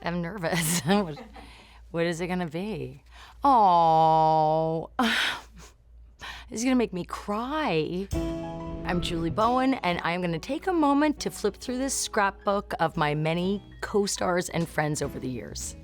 I'm nervous. What is it gonna be? Oh, this is gonna make me cry. I'm Julie Bowen, and I'm gonna take a moment to flip through this scrapbook of my many co-stars and friends over the years.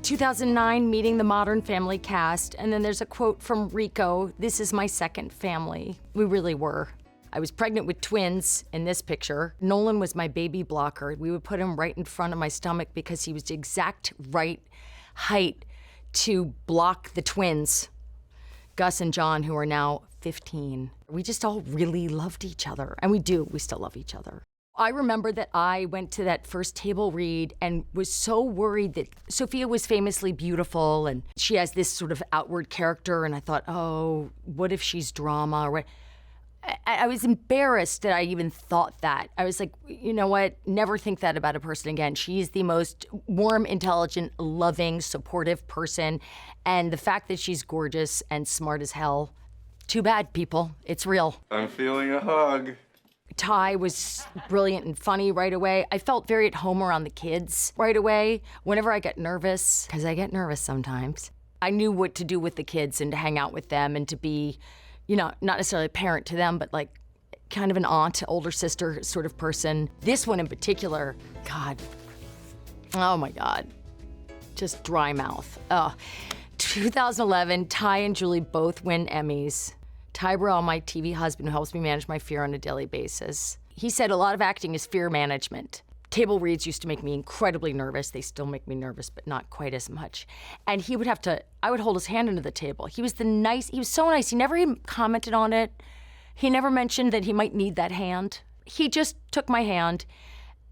2009, meeting the Modern Family cast, and then there's a quote from Rico, "This is my second family." We really were. I was pregnant with twins in this picture. Nolan was my baby blocker. We would put him right in front of my stomach because he was the exact right height to block the twins, Gus and John, who are now 15. We just all really loved each other, and we still love each other. I remember that I went to that first table read and was so worried that Sofía was famously beautiful and she has this sort of outward character, and I thought, oh, what if she's drama? I was embarrassed that I even thought that. I was like, you know what? Never think that about a person again. She's the most warm, intelligent, loving, supportive person, and the fact that she's gorgeous and smart as hell, too bad, people. It's real. I'm feeling a hug. Ty was brilliant and funny right away. I felt very at home around the kids right away. Whenever I get nervous, because I get nervous sometimes, I knew what to do with the kids and to hang out with them and to be, you know, not necessarily a parent to them, but like kind of an aunt, older sister sort of person. This one in particular, God, oh my God, just dry mouth. 2011, Ty and Julie both win Emmys. Ty Burrell, my TV husband, who helps me manage my fear on a daily basis. He said a lot of acting is fear management. Table reads used to make me incredibly nervous. They still make me nervous, but not quite as much. And I would hold his hand under the table. He was so nice. He never even commented on it. He never mentioned that he might need that hand. He just took my hand.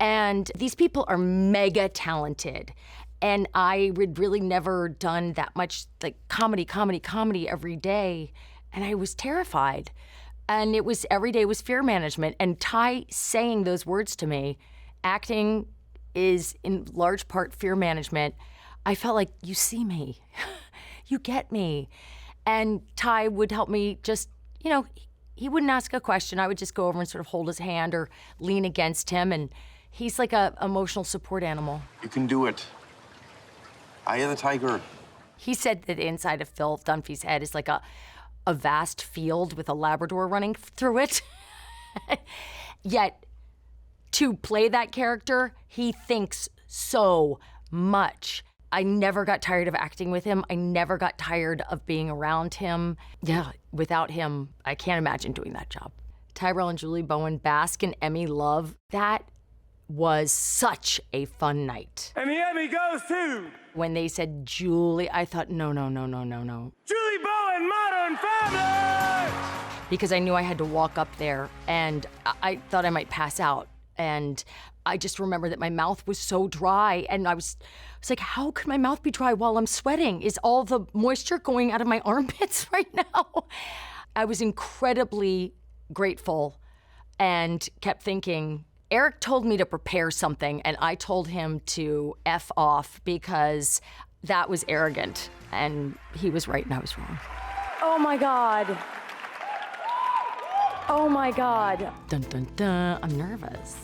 And these people are mega talented. And I would really never done that much like comedy every day. And I was terrified. And every day was fear management. And Ty saying those words to me, acting is in large part fear management. I felt like, you see me, you get me. And Ty would help me just, you know, he wouldn't ask a question. I would just go over and sort of hold his hand or lean against him. And he's like a emotional support animal. You can do it. Eye of the tiger. He said that inside of Phil Dunphy's head is like a vast field with a Labrador running through it. Yet, to play that character, he thinks so much. I never got tired of acting with him. I never got tired of being around him. Yeah, without him, I can't imagine doing that job. Ty Burrell and Julie Bowen bask in Emmy love. That was such a fun night. And the Emmy goes to... When they said Julie, I thought, no. Julie Bowen, Modern Family! Because I knew I had to walk up there, and I thought I might pass out. And I just remember that my mouth was so dry, and I was like, how could my mouth be dry while I'm sweating? Is all the moisture going out of my armpits right now? I was incredibly grateful and kept thinking, Eric told me to prepare something, and I told him to F off because that was arrogant. And he was right and I was wrong. Oh my God. Oh my God. Dun, dun, dun. I'm nervous.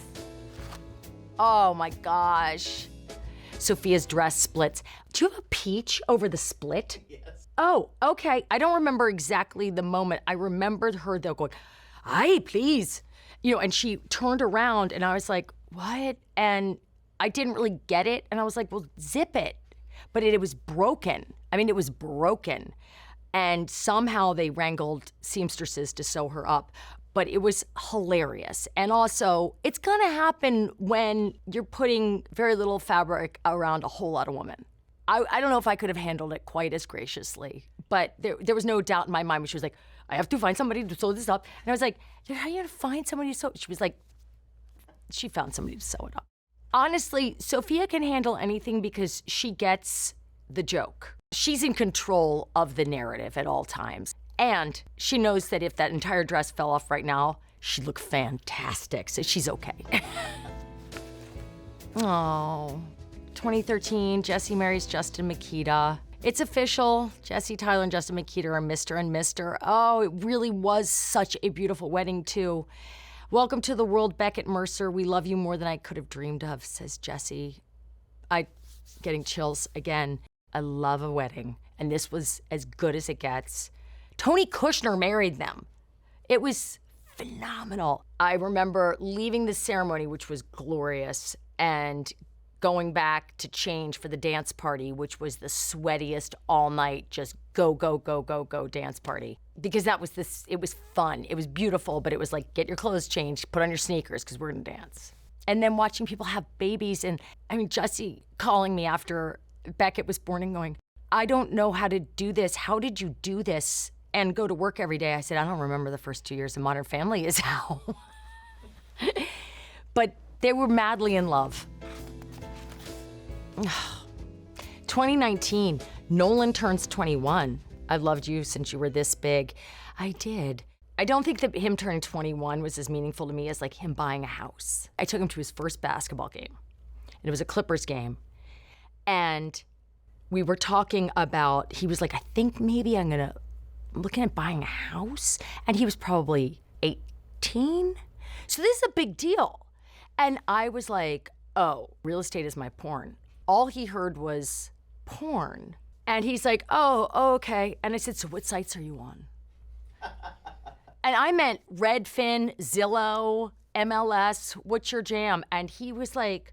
Oh my gosh. Sophia's dress splits. Do you have a peach over the split? Yes. Oh, okay. I don't remember exactly the moment. I remembered her though going, aye, please. You know, and she turned around and I was like, what? And I didn't really get it. And I was like, well, zip it. But it was broken. I mean, it was broken. And somehow they wrangled seamstresses to sew her up. But it was hilarious. And also, it's gonna happen when you're putting very little fabric around a whole lot of women. I don't know if I could have handled it quite as graciously, but there was no doubt in my mind when she was like, I have to find somebody to sew this up. And I was like, how are you gonna find somebody to sew? She was like, she found somebody to sew it up. Honestly, Sofía can handle anything because she gets the joke. She's in control of the narrative at all times. And she knows that if that entire dress fell off right now, she'd look fantastic, so she's okay. Oh, 2013, Jesse marries Justin Makita. It's official. Jesse, Tyler, and Justin Makita are Mr. and Mr. Oh, it really was such a beautiful wedding, too. Welcome to the world, Beckett Mercer. We love you more than I could have dreamed of, says Jesse. Getting chills again. I love a wedding, and this was as good as it gets. Tony Kushner married them. It was phenomenal. I remember leaving the ceremony, which was glorious, and going back to change for the dance party, which was the sweatiest all night, just go, go, go, go, go dance party. Because it was fun. It was beautiful, but it was like, get your clothes changed, put on your sneakers, because we're gonna dance. And then watching people have babies, and Jesse calling me after Beckett was born and going, I don't know how to do this. How did you do this? And go to work every day. I said, I don't remember the first 2 years of Modern Family is how. But they were madly in love. 2019, Nolan turns 21. I loved you since you were this big. I did. I don't think that him turning 21 was as meaningful to me as like him buying a house. I took him to his first basketball game, and it was a Clippers game. And we were talking about, he was like, I think maybe I'm looking at buying a house. And he was probably 18. So this is a big deal. And I was like, oh, real estate is my porn. All he heard was porn. And he's like, oh, okay. And I said, so what sites are you on? And I meant Redfin, Zillow, MLS, what's your jam? And he was like,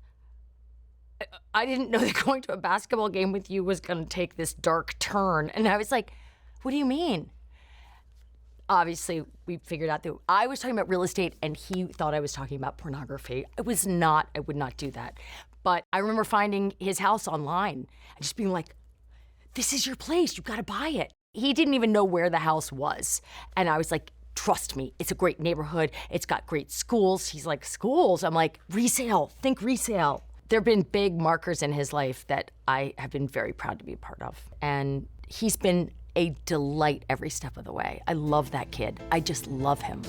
I didn't know that going to a basketball game with you was gonna take this dark turn. And I was like, what do you mean? Obviously, we figured out that I was talking about real estate and he thought I was talking about pornography. I would not do that. But I remember finding his house online and just being like, this is your place, you gotta buy it. He didn't even know where the house was. And I was like, trust me, it's a great neighborhood, it's got great schools. He's like, schools? I'm like, resale, think resale. There have been big markers in his life that I have been very proud to be a part of. And he's been a delight every step of the way. I love that kid. I just love him.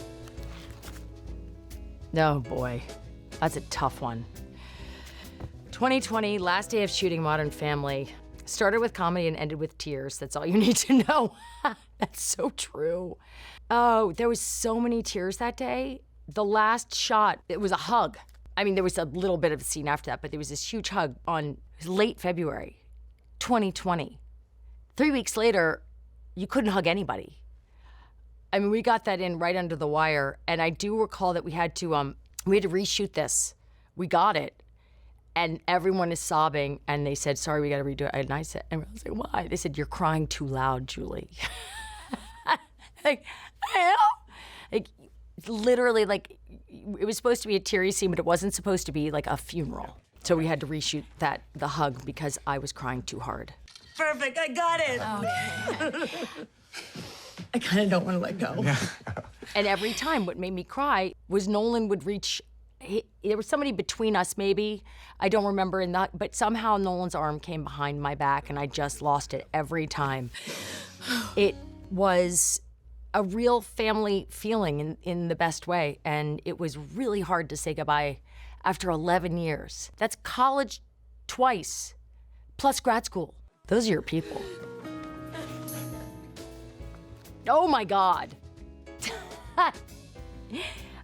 Oh boy, that's a tough one. 2020, last day of shooting Modern Family. Started with comedy and ended with tears. That's all you need to know. That's so true. Oh, there was so many tears that day. The last shot, it was a hug. I mean, there was a little bit of a scene after that, but there was this huge hug on late February, 2020. 3 weeks later, you couldn't hug anybody. I mean, we got that in right under the wire, and I do recall that we had to reshoot this. We got it, and everyone is sobbing, and they said, sorry, we gotta redo it. And I said, and I was like, why? They said, you're crying too loud, Julie. Like, like, literally, like, it was supposed to be a teary scene, but it wasn't supposed to be like a funeral. So we had to reshoot the hug because I was crying too hard. Perfect, I got it. Okay. I kind of don't want to let go. Yeah. And every time, what made me cry was Nolan would reach, there was somebody between us maybe, I don't remember, but somehow Nolan's arm came behind my back and I just lost it every time. It was a real family feeling in the best way, and it was really hard to say goodbye after 11 years. That's college twice, plus grad school. Those are your people. Oh my God.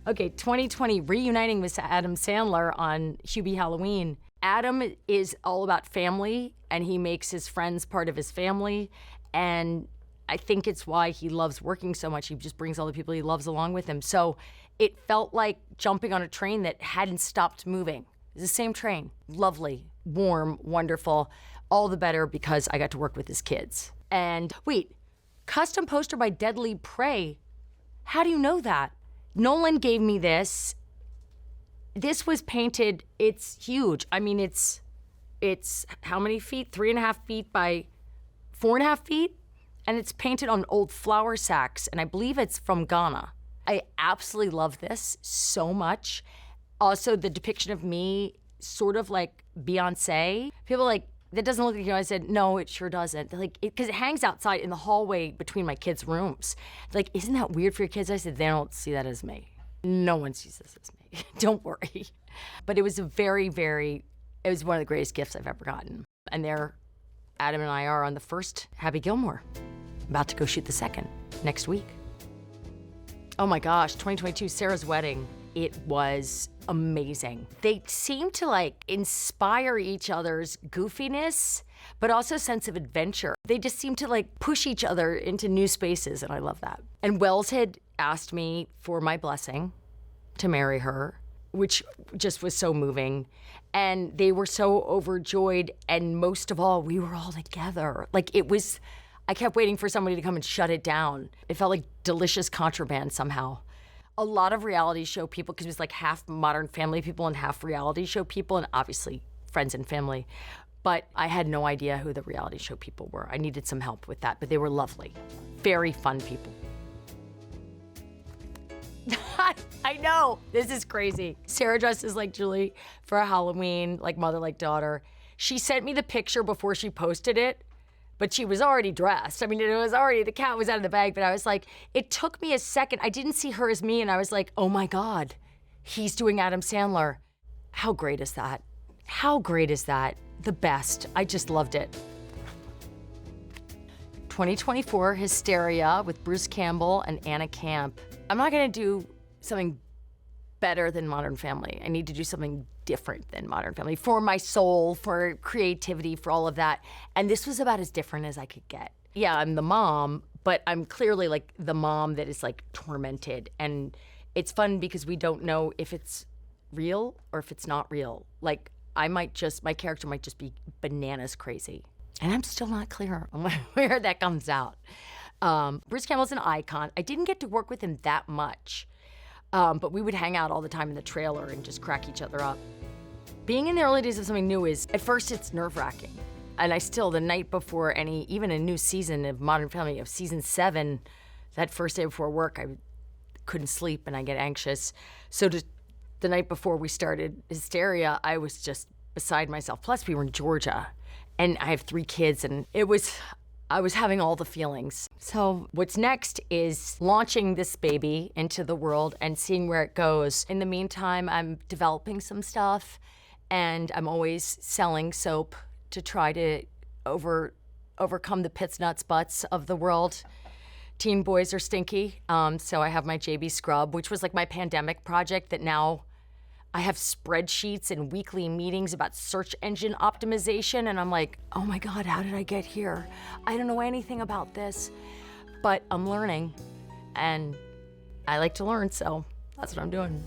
Okay, 2020, reuniting with Adam Sandler on Hubie Halloween. Adam is all about family, and he makes his friends part of his family, and I think it's why he loves working so much. He just brings all the people he loves along with him. So it felt like jumping on a train that hadn't stopped moving. It's the same train. Lovely, warm, wonderful. All the better because I got to work with his kids. And wait, custom poster by Deadly Prey. How do you know that? Nolan gave me this. This was painted, it's huge. I mean, it's how many feet? 3.5 feet by 4.5 feet? And it's painted on old flour sacks, and I believe it's from Ghana. I absolutely love this so much. Also, the depiction of me, sort of like Beyonce. People are like, that doesn't look like you. I said, no, it sure doesn't. They're like, because it hangs outside in the hallway between my kids' rooms. They're like, isn't that weird for your kids? I said, they don't see that as me. No one sees this as me. Don't worry. But it was it was one of the greatest gifts I've ever gotten. And there, Adam and I are on the first Happy Gilmore. About to go shoot the second next week. Oh my gosh, 2022, Sarah's wedding. it was amazing. They seemed to like inspire each other's goofiness, but also sense of adventure. They just seemed to like push each other into new spaces, and I love that. And Wells had asked me for my blessing to marry her, which just was so moving. And they were so overjoyed, and most of all, we were all together. Like it was, I kept waiting for somebody to come and shut it down. It felt like delicious contraband somehow. A lot of reality show people, because it was like half Modern Family people and half reality show people, and obviously friends and family. But I had no idea who the reality show people were. I needed some help with that, but they were lovely. Very fun people. I know, this is crazy. Sarah dresses like Julie for a Halloween, like mother, like daughter. She sent me the picture before she posted it, but she was already dressed. I mean, it was already, the cat was out of the bag, but I was like, it took me a second. I didn't see her as me, and I was like, oh my God, he's doing Adam Sandler. How great is that? How great is that? The best. I just loved it. 2024 Hysteria with Bruce Campbell and Anna Camp. I'm not gonna do something better than Modern Family. I need to do something different than Modern Family for my soul, for creativity, for all of that. And this was about as different as I could get. Yeah, I'm the mom, but I'm clearly like the mom that is like tormented. And it's fun because we don't know if it's real or if it's not real. Like my character might just be bananas crazy. And I'm still not clear on where that comes out. Bruce Campbell's an icon. I didn't get to work with him that much, but we would hang out all the time in the trailer and just crack each other up. Being in the early days of something new is, at first it's nerve-wracking. And I still, the night before even a new season of Modern Family, of season 7, that first day before work, I couldn't sleep and I get anxious. So the night before we started Hysteria, I was just beside myself. Plus we were in Georgia and I have 3 kids, and I was having all the feelings. So what's next is launching this baby into the world and seeing where it goes. In the meantime, I'm developing some stuff, and I'm always selling soap to try to overcome the pits, nuts, butts of the world. Teen boys are stinky, so I have my JB Scrub, which was like my pandemic project that now I have spreadsheets and weekly meetings about search engine optimization, and I'm like, oh my God, how did I get here? I don't know anything about this, but I'm learning, and I like to learn, so that's what I'm doing.